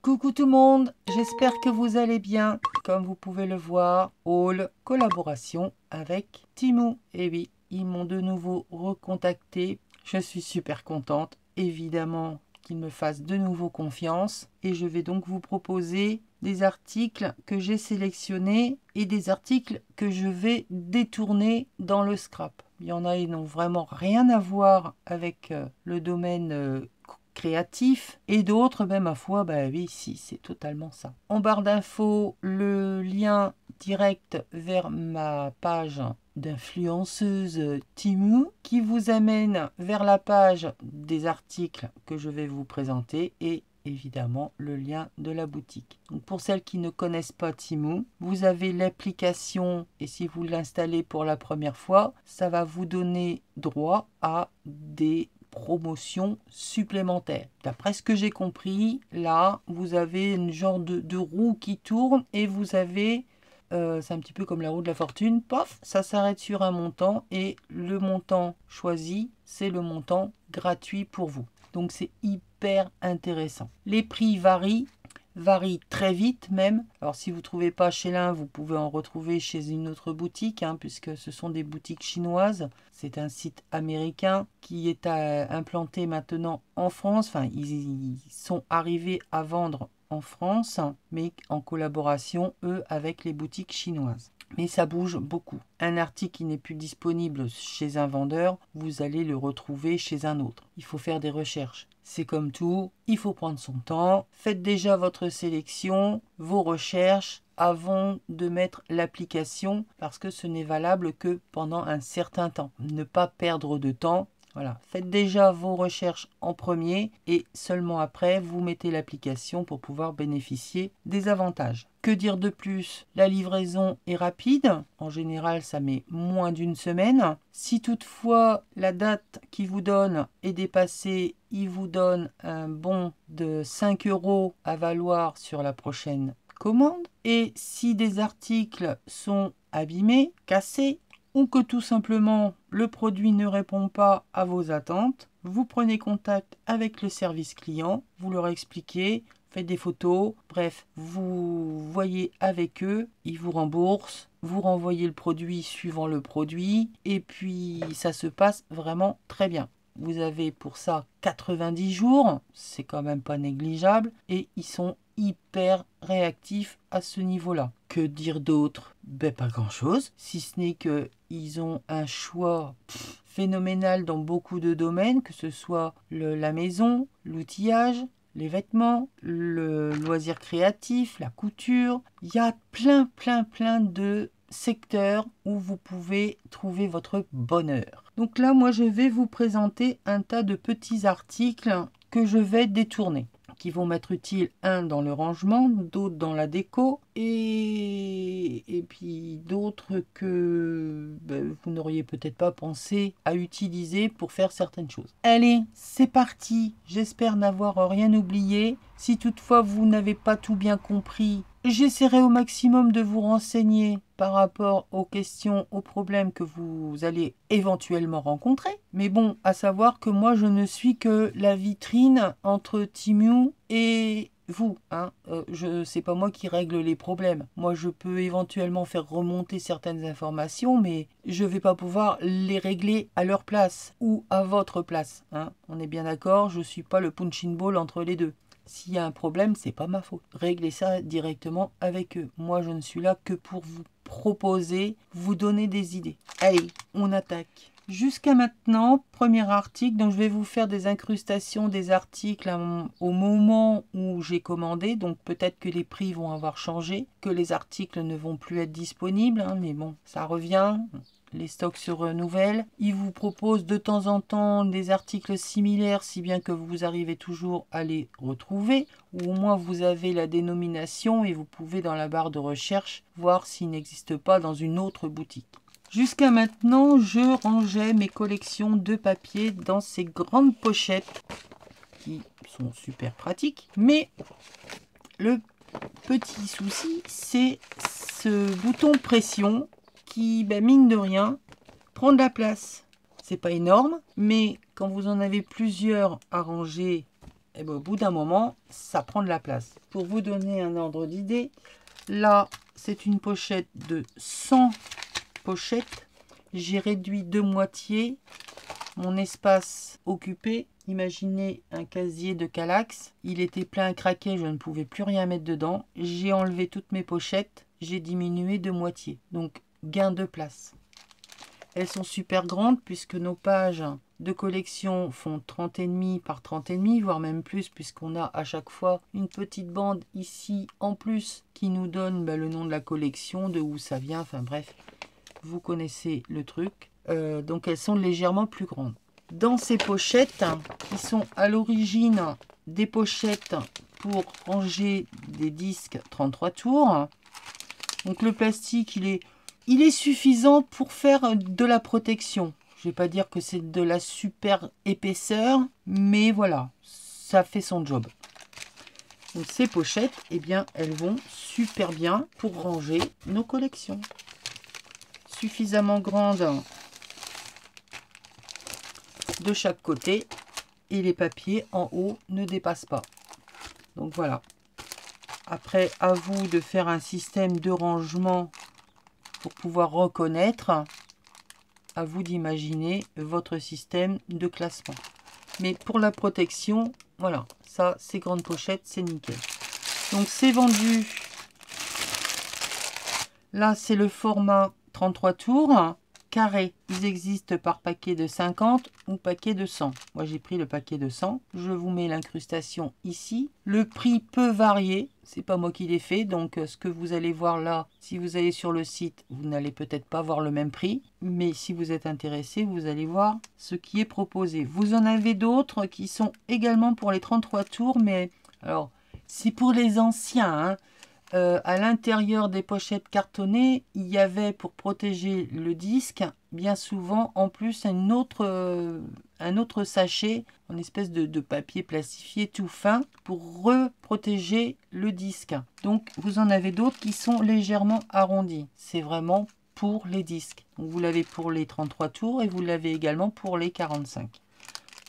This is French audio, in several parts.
Coucou tout le monde, j'espère que vous allez bien. Comme vous pouvez le voir, Haul, collaboration avec Temu. Et oui, ils m'ont de nouveau recontacté. Je suis super contente, évidemment, qu'ils me fassent de nouveau confiance. Et je vais donc vous proposer des articles que j'ai sélectionnés et des articles que je vais détourner dans le scrap. Il y en a qui n'ont vraiment rien à voir avec le domaine créatif et d'autres, ben ma foi, ben oui, si, c'est totalement ça. En barre d'infos, le lien direct vers ma page d'influenceuse Temu qui vous amène vers la page des articles que je vais vous présenter et évidemment le lien de la boutique. Donc pour celles qui ne connaissent pas Temu, vous avez l'application et si vous l'installez pour la première fois, ça va vous donner droit à des promotions supplémentaires. D'après ce que j'ai compris, là, vous avez une genre de roue qui tourne et vous avez, c'est un petit peu comme la roue de la fortune, pof, ça s'arrête sur un montant et le montant choisi, c'est le montant gratuit pour vous. Donc c'est hyper intéressant. Les prix varient très vite même. Alors si vous ne trouvez pas chez l'un, vous pouvez en retrouver chez une autre boutique, puisque ce sont des boutiques chinoises. C'est un site américain qui est implanté maintenant en France. Enfin, ils sont arrivés à vendre en France, mais en collaboration, eux, avec les boutiques chinoises. Mais ça bouge beaucoup. Un article qui n'est plus disponible chez un vendeur, vous allez le retrouver chez un autre. Il faut faire des recherches. C'est comme tout, il faut prendre son temps. Faites déjà votre sélection, vos recherches avant de mettre l'application parce que ce n'est valable que pendant un certain temps. Ne pas perdre de temps. Voilà, faites déjà vos recherches en premier et seulement après, vous mettez l'application pour pouvoir bénéficier des avantages. Que dire de plus? La livraison est rapide. En général, ça met moins d'une semaine. Si toutefois la date qu'il vous donne est dépassée, il vous donne un bon de 5 € à valoir sur la prochaine commande. Et si des articles sont abîmés, cassés, ou que tout simplement le produit ne répond pas à vos attentes, vous prenez contact avec le service client, vous leur expliquez, faites des photos, bref, vous voyez avec eux, ils vous remboursent, vous renvoyez le produit suivant le produit, et puis ça se passe vraiment très bien. Vous avez pour ça 90 jours, c'est quand même pas négligeable, et ils sont hyper réactifs à ce niveau-là. Que dire d'autre? Ben pas grand-chose, si ce n'est qu'ils ont un choix phénoménal dans beaucoup de domaines, que ce soit la maison, l'outillage, les vêtements, le loisir créatif, la couture. Il y a plein de secteurs où vous pouvez trouver votre bonheur. Donc là, moi, je vais vous présenter un tas de petits articles que je vais détourner, qui vont m'être utiles, un dans le rangement, d'autres dans la déco, et puis d'autres que vous n'auriez peut-être pas pensé à utiliser pour faire certaines choses. Allez, c'est parti. J'espère n'avoir rien oublié. Si toutefois vous n'avez pas tout bien compris, j'essaierai au maximum de vous renseigner par rapport aux questions, aux problèmes que vous allez éventuellement rencontrer. Mais bon, à savoir que moi, je ne suis que la vitrine entre Temu et vous. C'est pas moi qui règle les problèmes. Moi, je peux éventuellement faire remonter certaines informations, mais je vais pas pouvoir les régler à leur place ou à votre place. On est bien d'accord, je suis pas le punching ball entre les deux. S'il y a un problème, c'est pas ma faute. Réglez ça directement avec eux. Moi, je ne suis là que pour vous proposer, vous donner des idées. Allez, on attaque. Jusqu'à maintenant, premier article, donc je vais vous faire des incrustations des articles au moment où j'ai commandé, donc peut-être que les prix vont avoir changé, que les articles ne vont plus être disponibles, mais bon, ça revient. Les stocks se renouvellent. Ils vous proposent de temps en temps des articles similaires, si bien que vous arrivez toujours à les retrouver, ou au moins vous avez la dénomination et vous pouvez dans la barre de recherche voir s'il n'existe pas dans une autre boutique. Jusqu'à maintenant, je rangeais mes collections de papier dans ces grandes pochettes qui sont super pratiques, mais le petit souci, c'est ce bouton pression qui, mine de rien, prend de la place. C'est pas énorme, mais quand vous en avez plusieurs à ranger et ben, au bout d'un moment, ça prend de la place. Pour vous donner un ordre d'idée, là, c'est une pochette de 100 pochettes. J'ai réduit de moitié mon espace occupé. Imaginez un casier de Kallax. Il était plein à craquer, je ne pouvais plus rien mettre dedans. J'ai enlevé toutes mes pochettes. J'ai diminué de moitié. Donc, gain de place. Elles sont super grandes puisque nos pages de collection font 30,5 par 30,5, voire même plus, puisqu'on a à chaque fois une petite bande ici en plus qui nous donne le nom de la collection, de où ça vient, enfin bref, vous connaissez le truc. Donc elles sont légèrement plus grandes. Dans ces pochettes, qui sont à l'origine des pochettes pour ranger des disques 33 tours, donc le plastique il est suffisant pour faire de la protection. Je ne vais pas dire que c'est de la super épaisseur, mais voilà, ça fait son job. Donc ces pochettes, eh bien, elles vont super bien pour ranger nos collections. Suffisamment grandes de chaque côté et les papiers en haut ne dépassent pas. Donc voilà. Après, à vous de faire un système de rangement pour pouvoir reconnaître. À vous d'imaginer votre système de classement. Mais pour la protection, voilà, ça, ces grandes pochettes, c'est nickel. Donc c'est vendu. Là, c'est le format 33 tours, carré. Ils existent par paquet de 50 ou paquet de 100. Moi, j'ai pris le paquet de 100. Je vous mets l'incrustation ici. Le prix peut varier. C'est pas moi qui l'ai fait. Donc, ce que vous allez voir là, si vous allez sur le site, vous n'allez peut-être pas voir le même prix. Mais si vous êtes intéressé, vous allez voir ce qui est proposé. Vous en avez d'autres qui sont également pour les 33 tours. Mais alors, c'est pour les anciens, hein. À l'intérieur des pochettes cartonnées, il y avait pour protéger le disque, bien souvent en plus un autre sachet, en espèce de papier plastifié tout fin pour reprotéger le disque. Donc vous en avez d'autres qui sont légèrement arrondis. C'est vraiment pour les disques. Donc, vous l'avez pour les 33 tours et vous l'avez également pour les 45.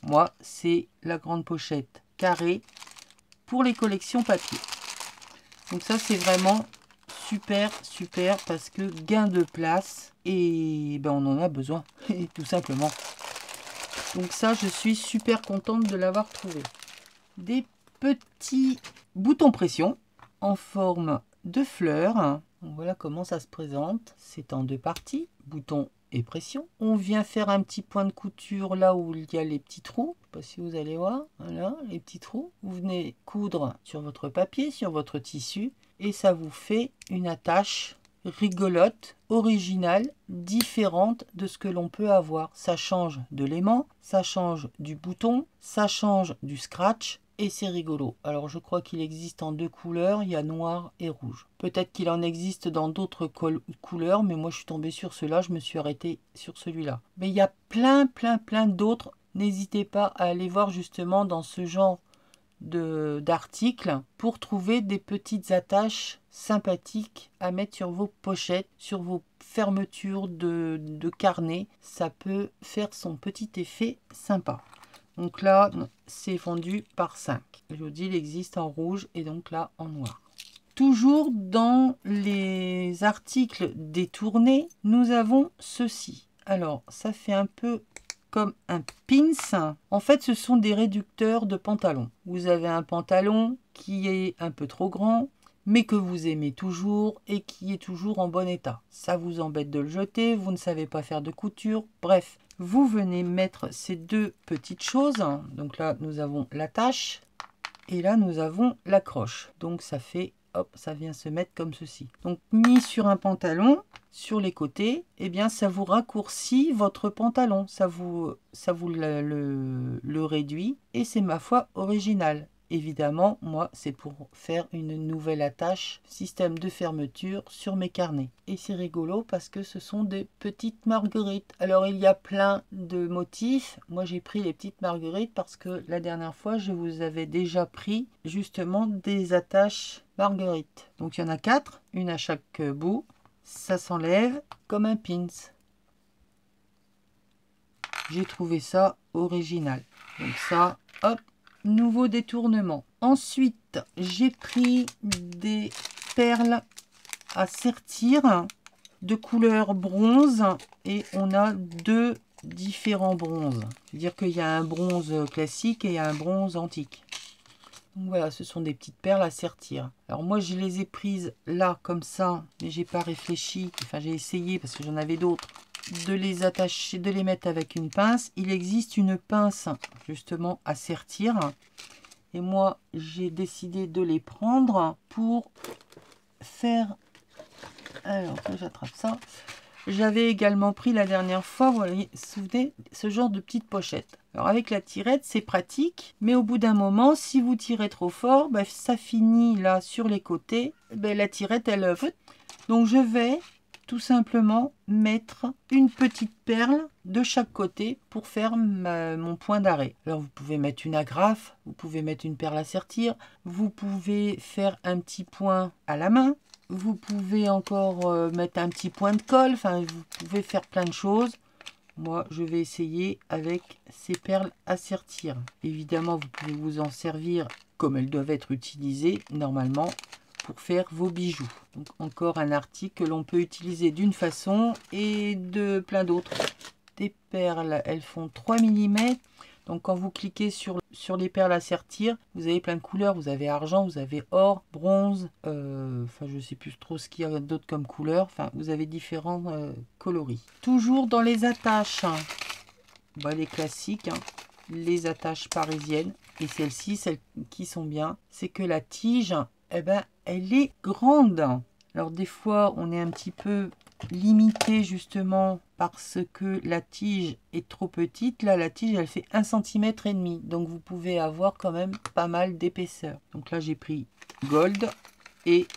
Moi, c'est la grande pochette carrée pour les collections papier. Donc ça, c'est vraiment super, super, parce que gain de place, et ben, on en a besoin, tout simplement. Donc ça, je suis super contente de l'avoir trouvé. Des petits boutons pression en forme de fleurs. Voilà comment ça se présente. C'est en deux parties, bouton et pression. On vient faire un petit point de couture là où il y a les petits trous. Je ne sais pas si vous allez voir. Voilà, les petits trous. Vous venez coudre sur votre papier, sur votre tissu. Et ça vous fait une attache rigolote, originale, différente de ce que l'on peut avoir. Ça change de l'aimant, ça change du bouton, ça change du scratch. Et c'est rigolo. Alors je crois qu'il existe en deux couleurs, il y a noir et rouge. Peut-être qu'il en existe dans d'autres couleurs, mais moi je suis tombée sur cela, je me suis arrêtée sur celui-là. Mais il y a plein d'autres. N'hésitez pas à aller voir justement dans ce genre d'articles pour trouver des petites attaches sympathiques à mettre sur vos pochettes, sur vos fermetures de carnet. Ça peut faire son petit effet sympa. Donc là, c'est vendu par 5. Je vous dis, il existe en rouge et donc là en noir. Toujours dans les articles détournés, nous avons ceci. Alors, ça fait un peu comme un pins. En fait, ce sont des réducteurs de pantalon. Vous avez un pantalon qui est un peu trop grand, mais que vous aimez toujours et qui est toujours en bon état. Ça vous embête de le jeter, vous ne savez pas faire de couture, bref. Vous venez mettre ces deux petites choses. Donc là, nous avons l'attache et là, nous avons l'accroche. Donc ça fait, hop, ça vient se mettre comme ceci. Donc mis sur un pantalon, sur les côtés, eh bien ça vous raccourcit votre pantalon. Ça vous le réduit et c'est ma foi original. Évidemment, moi, c'est pour faire une nouvelle attache, système de fermeture sur mes carnets. Et c'est rigolo parce que ce sont des petites marguerites. Alors, il y a plein de motifs. Moi, j'ai pris les petites marguerites parce que la dernière fois, je vous avais déjà pris justement des attaches marguerites. Donc, il y en a 4, une à chaque bout. Ça s'enlève comme un pins. J'ai trouvé ça original. Donc ça, hop. nouveau détournement. Ensuite, j'ai pris des perles à sertir de couleur bronze et on a deux différents bronzes. C'est-à-dire qu'il y a un bronze classique et un bronze antique. Donc voilà, ce sont des petites perles à sertir. Alors moi, je les ai prises là, comme ça, mais j'ai pas réfléchi. Enfin, j'ai essayé parce que j'en avais d'autres. De les attacher, de les mettre avec une pince. Il existe une pince, justement, à sertir. Et moi, j'ai décidé de les prendre pour faire... Alors, j'attrape ça. J'avais également pris la dernière fois, vous voyez, souvenez, ce genre de petite pochette. Alors avec la tirette, c'est pratique, mais au bout d'un moment, si vous tirez trop fort, ben, ça finit là sur les côtés. Ben, la tirette, elle... Donc je vais tout simplement mettre une petite perle de chaque côté pour faire mon point d'arrêt. Alors vous pouvez mettre une agrafe, vous pouvez mettre une perle à sertir, vous pouvez faire un petit point à la main. Vous pouvez encore mettre un petit point de colle, enfin vous pouvez faire plein de choses. Moi je vais essayer avec ces perles à sertir. Évidemment vous pouvez vous en servir comme elles doivent être utilisées normalement pour faire vos bijoux. Donc encore un article que l'on peut utiliser d'une façon et de plein d'autres. Des perles, elles font 3 mm. Donc quand vous cliquez sur les perles à sertir, vous avez plein de couleurs. Vous avez argent, vous avez or, bronze, enfin je ne sais plus trop ce qu'il y a d'autre comme couleurs. Enfin vous avez différents coloris. Toujours dans les attaches, bah, les classiques, hein, les attaches parisiennes. Et celles-ci, celles qui sont bien, c'est que la tige, eh ben, elle est grande. Alors des fois on est un petit peu limité justement parce que la tige est trop petite. Là la tige elle fait 1,5 cm, donc vous pouvez avoir quand même pas mal d'épaisseur. Donc là j'ai pris gold et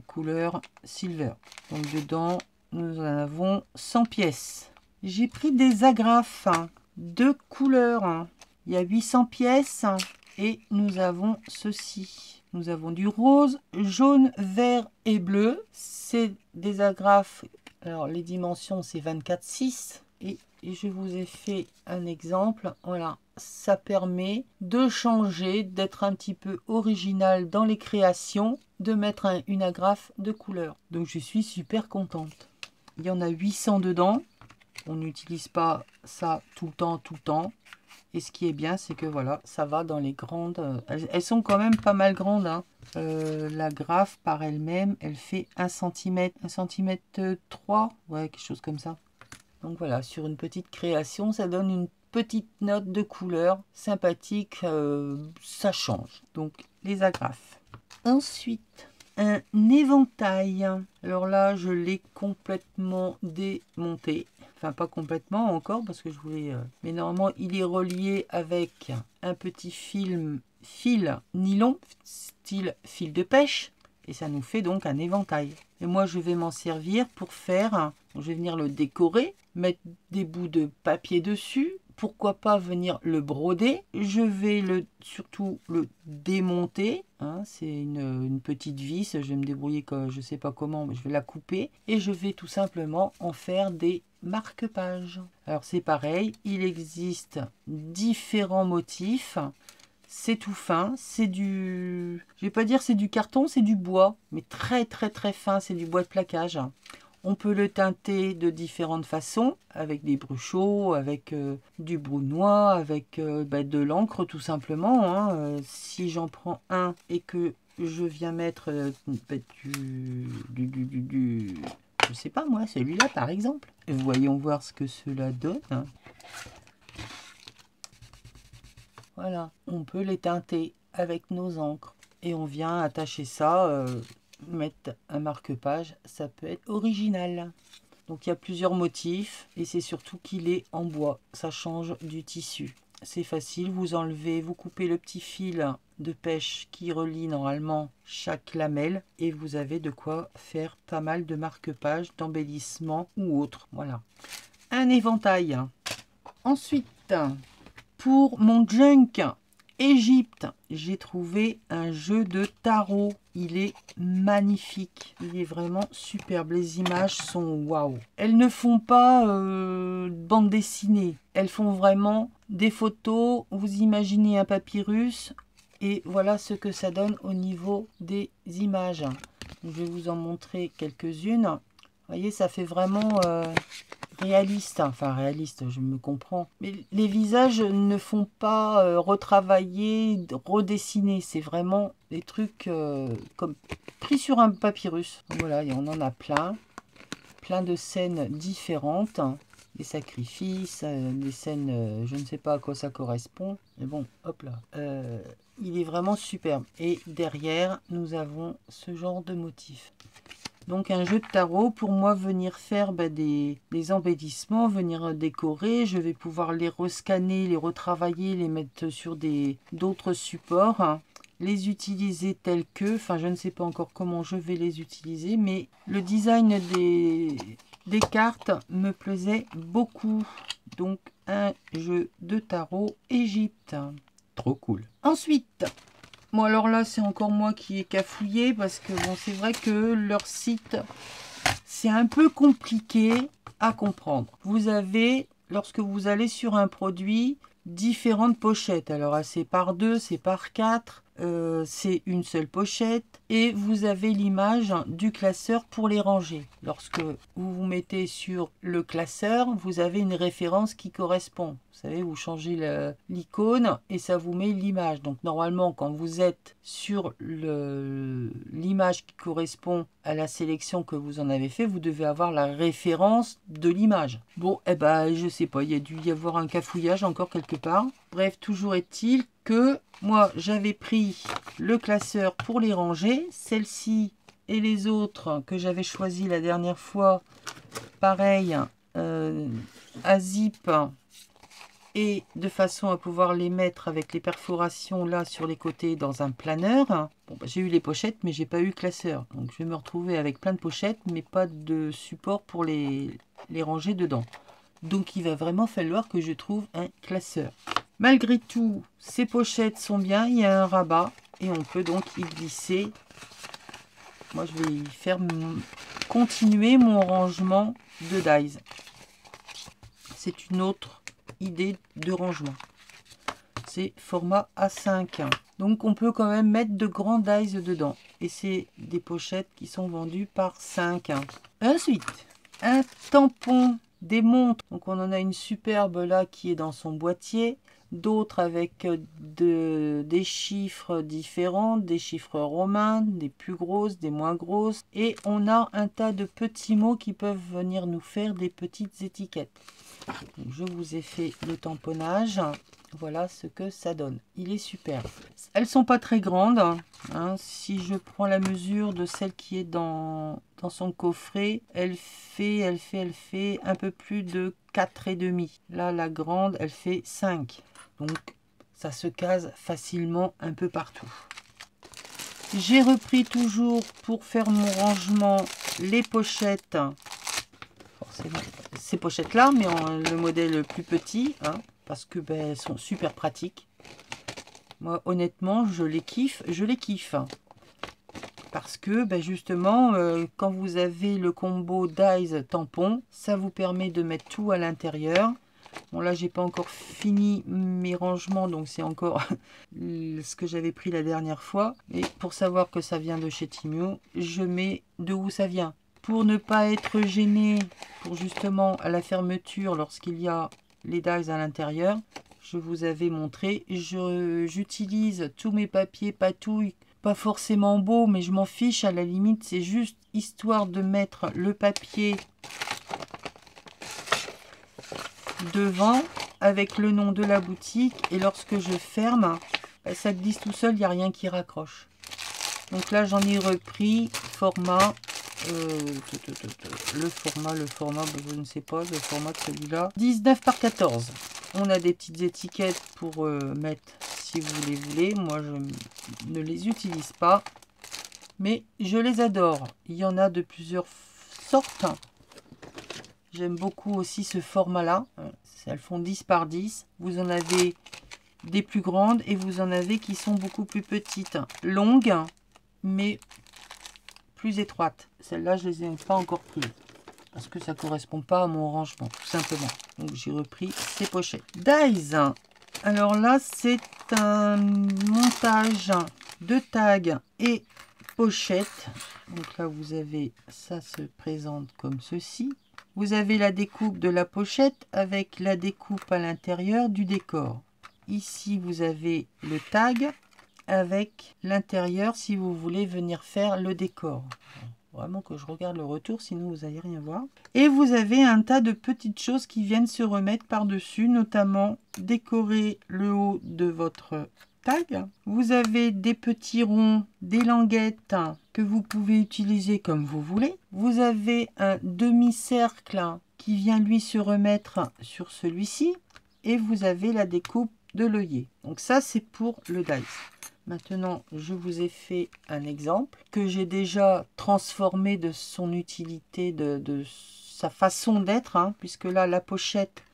couleur silver. Donc dedans nous en avons 100 pièces. J'ai pris des agrafes de couleurs. Il y a 800 pièces et nous avons ceci. Nous avons du rose, jaune, vert et bleu. C'est des agrafes. Alors les dimensions c'est 24,6 et je vous ai fait un exemple. Voilà, ça permet de changer, d'être un petit peu original dans les créations, de mettre une agrafe de couleur. Donc je suis super contente. Il y en a 800 dedans. On n'utilise pas ça tout le temps. Et ce qui est bien, c'est que voilà, ça va dans les grandes... Elles sont quand même pas mal grandes. Hein. La grafe par elle-même, elle fait 1 cm, 1 cm 3. Ouais, quelque chose comme ça. Donc voilà, sur une petite création, ça donne une petite note de couleur sympathique. Ça change. Donc, les agrafes. Ensuite, un éventail. Alors là, je l'ai complètement démonté. Enfin, pas complètement encore parce que je voulais... Mais normalement, il est relié avec un petit fil nylon, style fil de pêche. Et ça nous fait donc un éventail. Et moi, je vais m'en servir pour faire... Je vais venir le décorer, mettre des bouts de papier dessus. Pourquoi pas venir le broder. Je vais surtout le démonter. Hein, c'est une petite vis. Je vais me débrouiller, je ne sais pas comment, mais je vais la couper. Et je vais tout simplement en faire des marque-pages. Alors c'est pareil, il existe différents motifs. C'est tout fin, c'est du... Je vais pas dire c'est du carton, c'est du bois. Mais très fin, c'est du bois de plaquage. On peut le teinter de différentes façons, avec des bruchots, avec du brunois, avec de l'encre tout simplement. Hein. Si j'en prends un et que je viens mettre je sais pas moi, celui-là par exemple. Voyons voir ce que cela donne. Voilà, on peut les teinter avec nos encres. Et on vient attacher ça... mettre un marque-page, ça peut être original. Donc il y a plusieurs motifs et c'est surtout qu'il est en bois, ça change du tissu. C'est facile, vous enlevez, vous coupez le petit fil de pêche qui relie normalement chaque lamelle et vous avez de quoi faire pas mal de marque-pages, d'embellissement ou autre. Voilà, un éventail. Ensuite, pour mon junk, Égypte, j'ai trouvé un jeu de tarot. Il est magnifique. Il est vraiment superbe. Les images sont waouh. Elles ne font pas bande dessinée. Elles font vraiment des photos. Vous imaginez un papyrus. Et voilà ce que ça donne au niveau des images. Je vais vous en montrer quelques-unes. Vous voyez, ça fait vraiment réaliste. Enfin, réaliste, je me comprends. Mais les visages ne font pas retravailler, redessiner. C'est vraiment des trucs comme pris sur un papyrus. Voilà, et on en a plein. Plein de scènes différentes. Des sacrifices, des scènes, je ne sais pas à quoi ça correspond. Mais bon, hop là. Il est vraiment superbe. Et derrière, nous avons ce genre de motif. Donc un jeu de tarot, pour moi, venir faire des embellissements, venir décorer. Je vais pouvoir les rescanner, les retravailler, les mettre sur d'autres supports. Hein, les utiliser tels que, enfin je ne sais pas encore comment je vais les utiliser, mais le design des cartes me plaisait beaucoup. Donc un jeu de tarot Égypte. Trop cool. Ensuite, bon alors là c'est encore moi qui ai cafouillé parce que bon c'est vrai que leur site c'est un peu compliqué à comprendre. Vous avez, lorsque vous allez sur un produit, différentes pochettes. Alors c'est par 2, c'est par 4, c'est une seule pochette. Et vous avez l'image du classeur pour les ranger. Lorsque vous vous mettez sur le classeur, vous avez une référence qui correspond. Vous savez, vous changez l'icône et ça vous met l'image. Donc normalement, quand vous êtes sur l'image qui correspond à la sélection que vous en avez fait, vous devez avoir la référence de l'image. Bon, eh ben, je sais pas, il y a dû y avoir un cafouillage encore quelque part. Bref, toujours est-il que moi, j'avais pris le classeur pour les ranger. Celle-ci et les autres que j'avais choisi la dernière fois, pareil, à zip, et de façon à pouvoir les mettre avec les perforations là sur les côtés dans un planeur. Bon, bah, j'ai eu les pochettes mais j'ai pas eu classeur, donc je vais me retrouver avec plein de pochettes mais pas de support pour les ranger dedans. Donc il va vraiment falloir que je trouve un classeur. Malgré tout, ces pochettes sont bien, il y a un rabat et on peut donc y glisser. Moi je vais y faire continuer mon rangement de dies. C'est une autre idée de rangement. C'est format A5. Donc on peut quand même mettre de grands dies dedans. Et c'est des pochettes qui sont vendues par 5. Ensuite, un tampon, des montres. Donc on en a une superbe là qui est dans son boîtier. D'autres avec des chiffres différents, des chiffres romains, des plus grosses, des moins grosses. Et on a un tas de petits mots qui peuvent venir nous faire des petites étiquettes. Donc, je vous ai fait le tamponnage. Voilà ce que ça donne. Il est super. Elles sont pas très grandes. Hein. Si je prends la mesure de celle qui est dans son coffret, elle fait un peu plus de 4,5. Là, la grande, elle fait 5. Donc, ça se case facilement un peu partout. J'ai repris toujours pour faire mon rangement les pochettes. Forcément, ces pochettes-là, mais en le modèle plus petit, hein, parce que ben, elles sont super pratiques. Moi, honnêtement, je les kiffe. Parce que ben, justement, quand vous avez le combo dies tampon, ça vous permet de mettre tout à l'intérieur. Bon là, j'ai pas encore fini mes rangements, donc c'est encore ce que j'avais pris la dernière fois. Et pour savoir que ça vient de chez Temu, je mets de où ça vient. Pour ne pas être gêné, pour justement à la fermeture, lorsqu'il y a les dies à l'intérieur, je vous avais montré, j'utilise tous mes papiers patouilles, pas forcément beaux, mais je m'en fiche, à la limite, c'est juste histoire de mettre le papier devant avec le nom de la boutique, et lorsque je ferme, ça glisse tout seul, il n'y a rien qui raccroche. Donc là, j'en ai repris format, le format, je ne sais pas, le format de celui-là, 19 par 14. On a des petites étiquettes pour mettre si vous les voulez. Moi, je ne les utilise pas, mais je les adore. Il y en a de plusieurs sortes. J'aime beaucoup aussi ce format-là. Elles font 10 par 10. Vous en avez des plus grandes et vous en avez qui sont beaucoup plus petites. Longues, mais plus étroites. Celles-là, je les ai pas encore prises. Parce que ça ne correspond pas à mon rangement, tout simplement. Donc j'ai repris ces pochettes. Dies. Alors là, c'est un montage de tags et pochettes. Donc là, vous avez, ça se présente comme ceci. Vous avez la découpe de la pochette avec la découpe à l'intérieur du décor. Ici, vous avez le tag avec l'intérieur si vous voulez venir faire le décor. Vraiment que je regarde le retour, sinon vous n'allez rien voir. Et vous avez un tas de petites choses qui viennent se remettre par-dessus, notamment décorer le haut de votre tag. Vous avez des petits ronds, des languettes que vous pouvez utiliser comme vous voulez. Vous avez un demi-cercle qui vient lui se remettre sur celui-ci. Et vous avez la découpe de l'œillet. Donc ça, c'est pour le dies. Maintenant, je vous ai fait un exemple que j'ai déjà transformé de son utilité, de sa façon d'être, hein, puisque là, la pochette,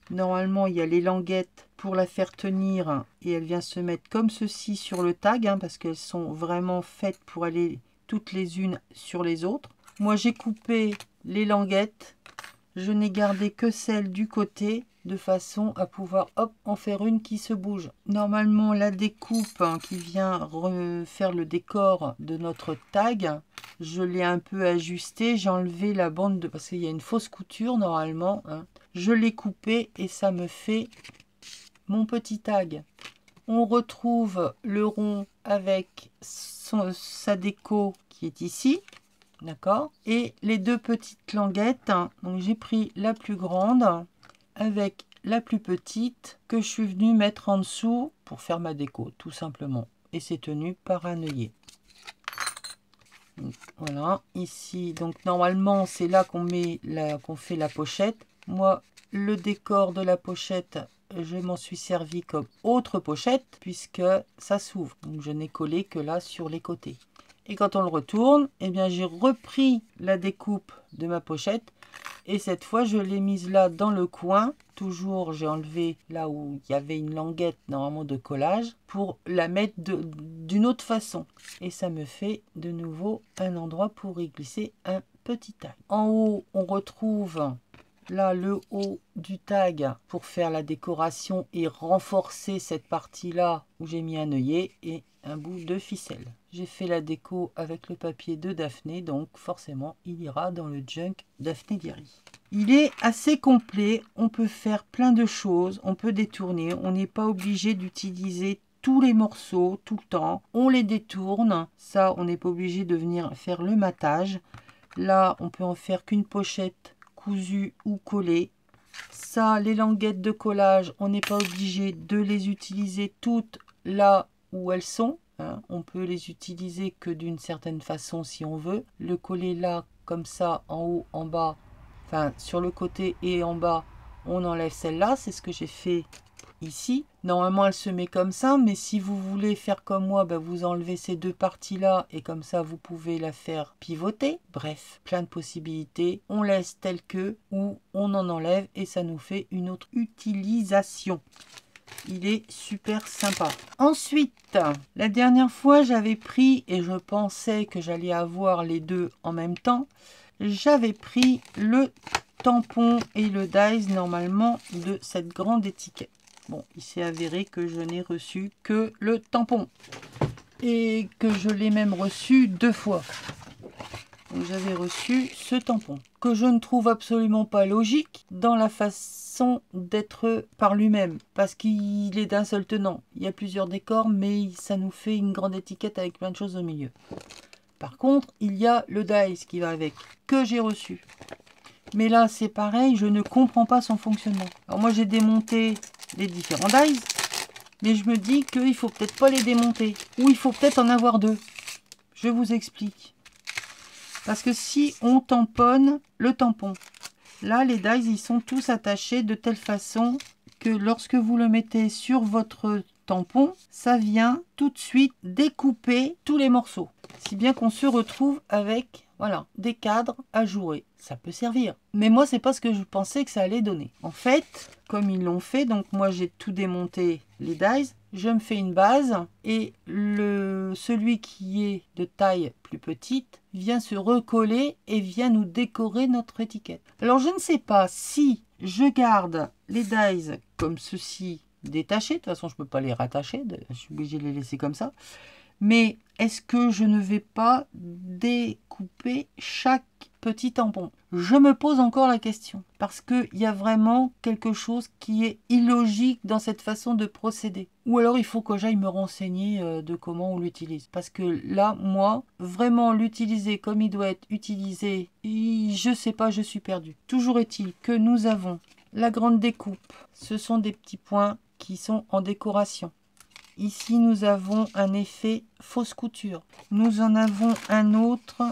normalement, il y a les languettes pour la faire tenir et elle vient se mettre comme ceci sur le tag, hein, parce qu'elles sont vraiment faites pour aller toutes les unes sur les autres. Moi, j'ai coupé les languettes, je n'ai gardé que celle du côté, de façon à pouvoir hop, en faire une qui se bouge. Normalement, la découpe qui vient refaire le décor de notre tag, je l'ai un peu ajusté. J'ai enlevé la bande de... parce qu'il y a une fausse couture normalement. Hein. Je l'ai coupé et ça me fait mon petit tag. On retrouve le rond avec sa déco qui est ici. D'accord. Et les deux petites languettes. Donc j'ai pris la plus grande avec la plus petite que je suis venue mettre en dessous pour faire ma déco, tout simplement. Et c'est tenu par un œillet. Donc, voilà, ici, donc normalement, c'est là qu'on fait la pochette. Moi, le décor de la pochette, je m'en suis servi comme autre pochette, puisque ça s'ouvre. Donc, je n'ai collé que là sur les côtés. Et quand on le retourne, eh bien, j'ai repris la découpe de ma pochette. Et cette fois, je l'ai mise là dans le coin. Toujours, j'ai enlevé là où il y avait une languette normalement de collage pour la mettre d'une autre façon. Et ça me fait de nouveau un endroit pour y glisser un petit tag. En haut, on retrouve là le haut du tag pour faire la décoration et renforcer cette partie-là où j'ai mis un œillet et un bout de ficelle. J'ai fait la déco avec le papier de Daphné, donc forcément il ira dans le junk Daphné Diary. Il est assez complet, on peut faire plein de choses, on peut détourner, on n'est pas obligé d'utiliser tous les morceaux tout le temps, on les détourne, ça on n'est pas obligé de venir faire le matage. Là on peut en faire qu'une pochette cousue ou collée. Ça, les languettes de collage, on n'est pas obligé de les utiliser toutes là où elles sont. Hein. On peut les utiliser que d'une certaine façon si on veut. Le coller là, comme ça, en haut, en bas, enfin sur le côté et en bas, on enlève celle-là. C'est ce que j'ai fait ici. Normalement, elle se met comme ça, mais si vous voulez faire comme moi, ben, vous enlevez ces deux parties-là et comme ça, vous pouvez la faire pivoter. Bref, plein de possibilités. On laisse tel que ou on en enlève et ça nous fait une autre utilisation. Il est super sympa. Ensuite, la dernière fois, j'avais pris, et je pensais que j'allais avoir les deux en même temps, j'avais pris le tampon et le dies normalement de cette grande étiquette. Bon, il s'est avéré que je n'ai reçu que le tampon et que je l'ai même reçu 2 fois. Donc j'avais reçu ce tampon que je ne trouve absolument pas logique dans la façon d'être par lui-même parce qu'il est d'un seul tenant. Il y a plusieurs décors mais ça nous fait une grande étiquette avec plein de choses au milieu. Par contre, il y a le dies qui va avec, que j'ai reçu. Mais là, c'est pareil, je ne comprends pas son fonctionnement. Alors moi, j'ai démonté les différents dies, mais je me dis qu'il faut peut-être pas les démonter. Ou il faut peut-être en avoir 2. Je vous explique. Parce que si on tamponne le tampon, là, les dies, ils sont tous attachés de telle façon que lorsque vous le mettez sur votre tampon, ça vient tout de suite découper tous les morceaux. Si bien qu'on se retrouve avec, voilà, des cadres à jouer. Ça peut servir. Mais moi, c'est pas ce que je pensais que ça allait donner. En fait, comme ils l'ont fait, donc moi j'ai tout démonté les dies, je me fais une base et celui qui est de taille plus petite vient se recoller et vient nous décorer notre étiquette. Alors je ne sais pas si je garde les dies comme ceci détachés, de toute façon je ne peux pas les rattacher, je suis obligée de les laisser comme ça. Mais est-ce que je ne vais pas découper chaque petit tampon? Je me pose encore la question. Parce qu'il y a vraiment quelque chose qui est illogique dans cette façon de procéder. Ou alors il faut que j'aille me renseigner de comment on l'utilise. Parce que là, moi, vraiment l'utiliser comme il doit être utilisé, je sais pas, je suis perdue. Toujours est-il que nous avons la grande découpe. Ce sont des petits points qui sont en décoration. Ici, nous avons un effet fausse couture. Nous en avons un autre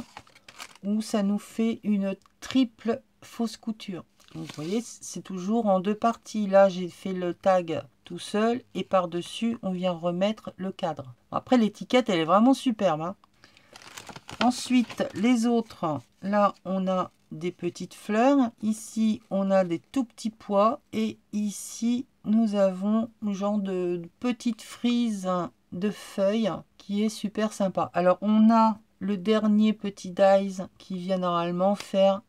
où ça nous fait une triple fausse couture. Donc, vous voyez, c'est toujours en deux parties. Là, j'ai fait le tag tout seul et par-dessus, on vient remettre le cadre. Après, l'étiquette, elle est vraiment superbe, hein. Ensuite, les autres, là, on a des petites fleurs. Ici, on a des tout petits pois. Et ici, nous avons un genre de petite frise de feuilles qui est super sympa. Alors, on a le dernier petit dies qui vient normalement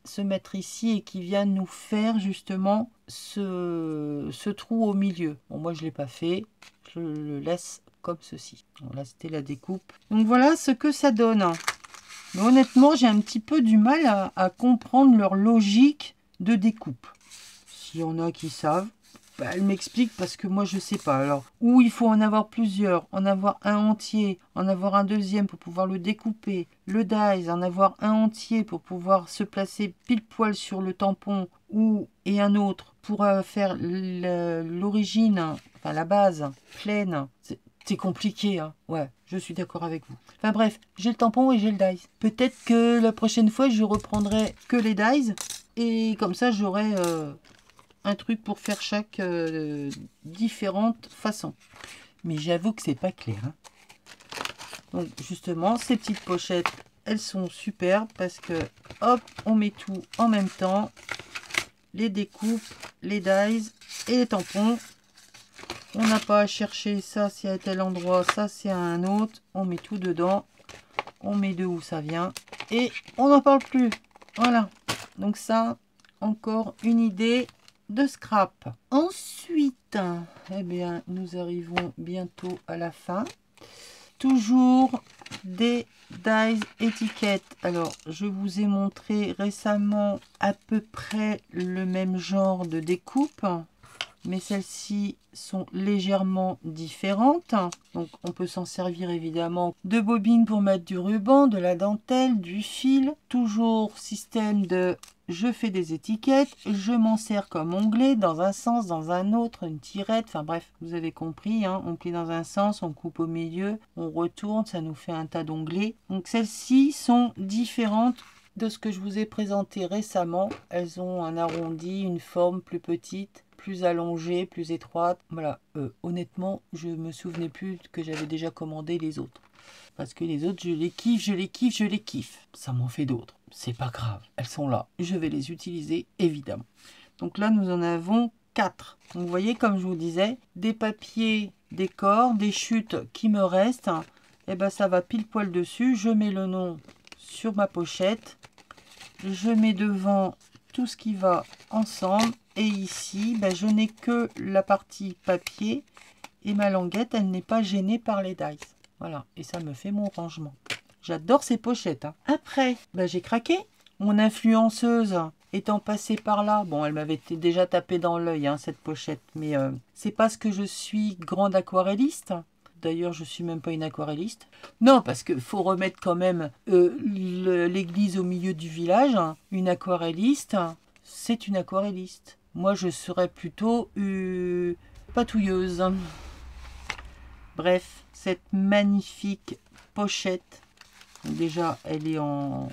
se mettre ici et qui vient nous faire justement ce trou au milieu. Bon, moi, je ne l'ai pas fait. Je le laisse comme ceci. Bon, là, c'était la découpe. Donc, voilà ce que ça donne. Mais honnêtement, j'ai un petit peu du mal à comprendre leur logique de découpe. S'il y en a qui savent, bah, elle m'explique parce que moi je sais pas. Alors, ou il faut en avoir plusieurs, en avoir un entier, en avoir un deuxième pour pouvoir le découper, le dies, en avoir un entier pour pouvoir se placer pile poil sur le tampon, et un autre pour faire l'origine, enfin la base pleine. C'est compliqué, hein. Ouais, je suis d'accord avec vous. Enfin bref, j'ai le tampon et j'ai le dies. Peut-être que la prochaine fois, je reprendrai que les dies. Et comme ça, j'aurai un truc pour faire chaque différente façon. Mais j'avoue que c'est pas clair, hein. Donc justement, ces petites pochettes, elles sont superbes parce que, hop, on met tout en même temps. Les découpes, les dies et les tampons. On n'a pas à chercher ça, c'est à tel endroit, ça c'est à un autre. On met tout dedans. On met de où ça vient. Et on n'en parle plus. Voilà. Donc ça, encore une idée de scrap. Ensuite, eh bien, nous arrivons bientôt à la fin. Toujours des dies étiquettes. Alors, je vous ai montré récemment à peu près le même genre de découpe. Mais celles-ci sont légèrement différentes. Donc on peut s'en servir évidemment de bobines pour mettre du ruban, de la dentelle, du fil. Toujours système de je fais des étiquettes, je m'en sers comme onglet dans un sens, dans un autre, une tirette. Enfin bref, vous avez compris, hein, on plie dans un sens, on coupe au milieu, on retourne, ça nous fait un tas d'onglets. Donc celles-ci sont différentes de ce que je vous ai présenté récemment. Elles ont un arrondi, une forme plus petite, plus allongée, plus étroite. Voilà, honnêtement, je me souvenais plus que j'avais déjà commandé les autres. Parce que les autres, je les kiffe, je les kiffe, je les kiffe. Ça m'en fait d'autres. C'est pas grave, elles sont là. Je vais les utiliser, évidemment. Donc là, nous en avons 4. Donc vous voyez, comme je vous disais, des papiers décor, des chutes qui me restent. Et ben ça va pile poil dessus. Je mets le nom sur ma pochette. Je mets devant tout ce qui va ensemble. Et ici, ben, je n'ai que la partie papier. Et ma languette, elle n'est pas gênée par les dies. Voilà, et ça me fait mon rangement. J'adore ces pochettes, hein. Après, ben, j'ai craqué. Mon influenceuse étant passée par là, bon, elle m'avait déjà tapé dans l'œil, hein, cette pochette. Mais c'est parce que je suis grande aquarelliste. D'ailleurs, je suis même pas une aquarelliste. Non, parce qu'il faut remettre quand même l'église au milieu du village. Hein. Une aquarelliste, c'est une aquarelliste. Moi, je serais plutôt patouilleuse. Bref, cette magnifique pochette. Déjà, elle est en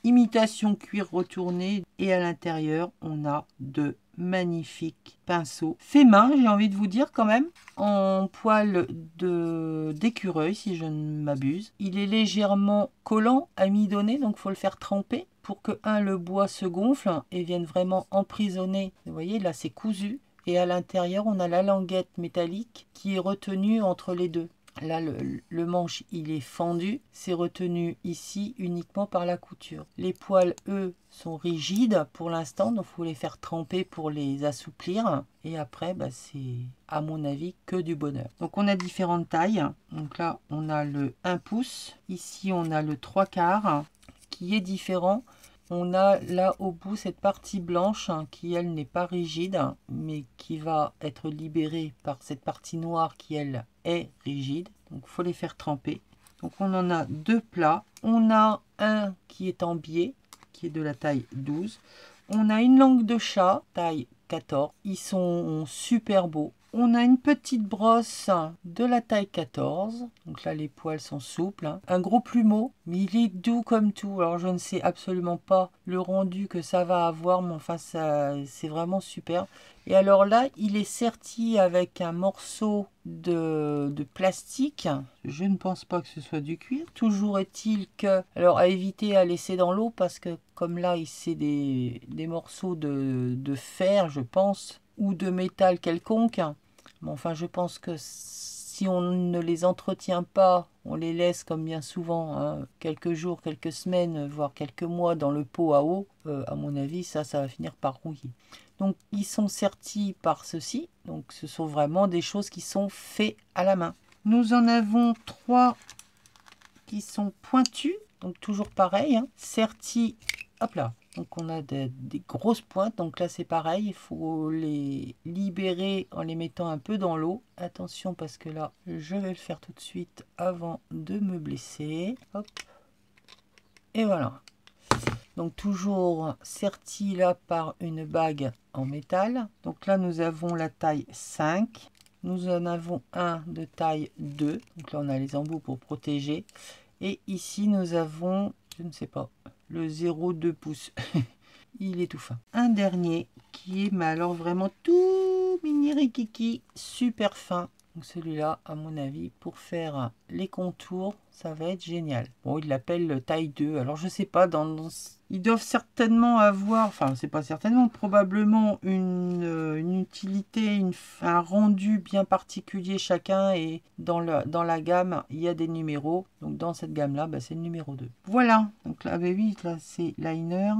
imitation cuir retourné. Et à l'intérieur, on a de magnifique pinceau fait main, j'ai envie de vous dire quand même, en poil d'écureuil si je ne m'abuse. Il est légèrement collant, amidonné, donc il faut le faire tremper pour que le bois se gonfle et vienne vraiment emprisonner. Vous voyez, là c'est cousu et à l'intérieur on a la languette métallique qui est retenue entre les deux. Là, le manche, il est fendu. C'est retenu ici uniquement par la couture. Les poils, eux, sont rigides pour l'instant. Donc, il faut les faire tremper pour les assouplir. Et après, bah, c'est, à mon avis, que du bonheur. Donc, on a différentes tailles. Donc là, on a le 1 pouce. Ici, on a le 3/4 qui est différent. On a là au bout cette partie blanche qui elle n'est pas rigide mais qui va être libérée par cette partie noire qui elle est rigide. Donc il faut les faire tremper. Donc on en a 2 plats. On a un qui est en biais qui est de la taille 12. On a une langue de chat taille 14. Ils sont super beaux. On a une petite brosse de la taille 14. Donc là, les poils sont souples. Un gros plumeau, mais il est doux comme tout. Alors, je ne sais absolument pas le rendu que ça va avoir, mais enfin, c'est vraiment super. Et alors là, il est serti avec un morceau de plastique. Je ne pense pas que ce soit du cuir. Toujours est-il que... Alors, à éviter à laisser dans l'eau parce que comme là, c'est des morceaux de fer, je pense, ou de métal quelconque. Mais enfin, je pense que si on ne les entretient pas, on les laisse comme bien souvent, quelques jours, quelques semaines, voire quelques mois dans le pot à eau, à mon avis, ça va finir par rouiller. Donc, ils sont sertis par ceci. Donc, ce sont vraiment des choses qui sont faites à la main. Nous en avons 3 qui sont pointus. Donc, toujours pareil, sertis, hop là. Donc on a des grosses pointes, donc là c'est pareil, il faut les libérer en les mettant un peu dans l'eau. Attention parce que là je vais le faire tout de suite avant de me blesser. Hop. Et voilà. Donc toujours serti là par une bague en métal. Donc là nous avons la taille 5. Nous en avons un de taille 2. Donc là on a les embouts pour protéger. Et ici nous avons, je ne sais pas, le 0,2 pouces. Il est tout fin. Un dernier qui est, mais alors vraiment tout mini rikiki, super fin. Donc celui-là, à mon avis, pour faire les contours, ça va être génial. Bon, il l'appelle taille 2. Alors je sais pas, ils doivent certainement avoir, enfin c'est pas certainement, probablement une utilité, un rendu bien particulier chacun. Et dans la gamme, il y a des numéros. Donc dans cette gamme-là, bah, c'est le numéro 2. Voilà. Donc là, bah oui, là c'est liner.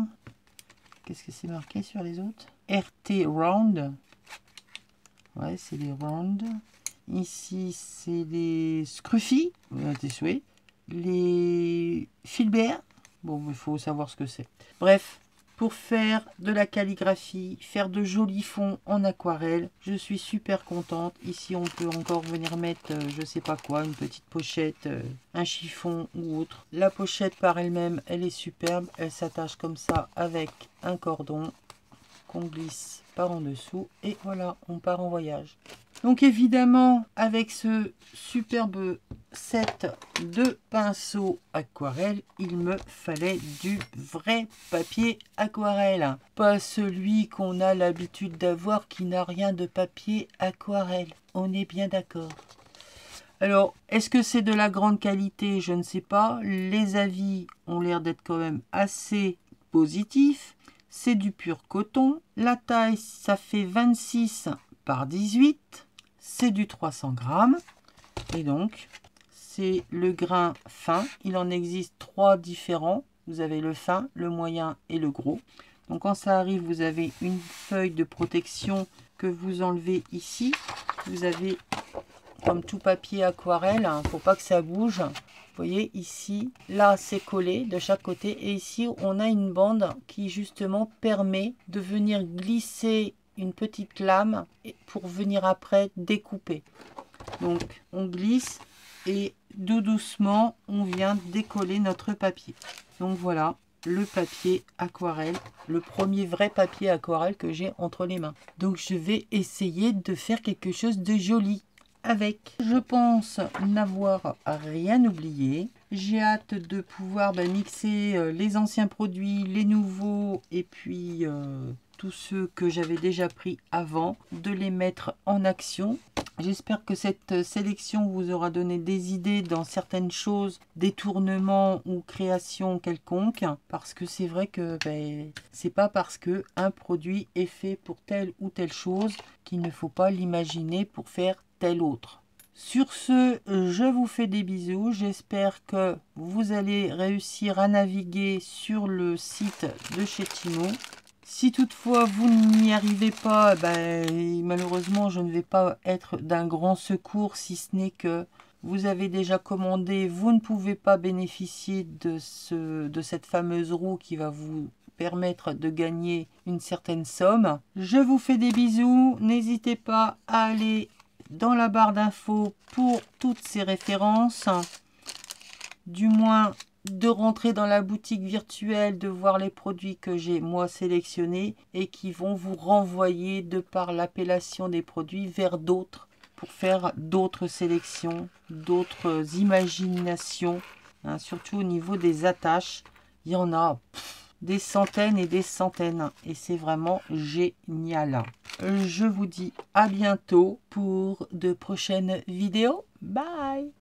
Qu'est-ce que c'est marqué sur les autres? RT Round. Ouais, c'est les round. Ici, c'est les Scruffy. Tes souhaits. Les Filbert. Bon, il faut savoir ce que c'est. Bref, pour faire de la calligraphie, faire de jolis fonds en aquarelle, je suis super contente. Ici, on peut encore venir mettre, je sais pas quoi, une petite pochette, un chiffon ou autre. La pochette par elle-même, elle est superbe. Elle s'attache comme ça avec un cordon qu'on glisse par en dessous. Et voilà, on part en voyage. Donc évidemment, avec ce superbe set de pinceaux aquarelle, il me fallait du vrai papier aquarelle. Pas celui qu'on a l'habitude d'avoir qui n'a rien de papier aquarelle. On est bien d'accord. Alors, est-ce que c'est de la grande qualité? Je ne sais pas. Les avis ont l'air d'être quand même assez positifs. C'est du pur coton. La taille, ça fait 26 par 18. C'est du 300 grammes. Et donc, c'est le grain fin. Il en existe 3 différents. Vous avez le fin, le moyen et le gros. Donc, quand ça arrive, vous avez une feuille de protection que vous enlevez ici. Vous avez, comme tout papier aquarelle, pour pas que ça bouge. Vous voyez ici, là c'est collé de chaque côté. Et ici, on a une bande qui justement permet de venir glisser une petite lame pour venir après découper. Donc on glisse et tout doucement on vient décoller notre papier. Donc voilà le papier aquarelle, le premier vrai papier aquarelle que j'ai entre les mains. Donc je vais essayer de faire quelque chose de joli avec. Je pense n'avoir rien oublié. J'ai hâte de pouvoir mixer les anciens produits, les nouveaux et puis tous ceux que j'avais déjà pris avant, de les mettre en action. J'espère que cette sélection vous aura donné des idées dans certaines choses, détournements ou créations quelconques. Parce que c'est vrai que c'est pas parce que un produit est fait pour telle ou telle chose qu'il ne faut pas l'imaginer pour faire telle autre. Sur ce, je vous fais des bisous. J'espère que vous allez réussir à naviguer sur le site de chez Temu. Si toutefois vous n'y arrivez pas, malheureusement je ne vais pas être d'un grand secours, si ce n'est que vous avez déjà commandé, vous ne pouvez pas bénéficier de cette fameuse roue qui va vous permettre de gagner une certaine somme. Je vous fais des bisous, n'hésitez pas à aller dans la barre d'infos pour toutes ces références, du moins de rentrer dans la boutique virtuelle, de voir les produits que j'ai moi sélectionnés et qui vont vous renvoyer de par l'appellation des produits vers d'autres pour faire d'autres sélections, d'autres imaginations, hein, surtout au niveau des attaches. Il y en a des centaines et des centaines et c'est vraiment génial. Je vous dis à bientôt pour de prochaines vidéos. Bye!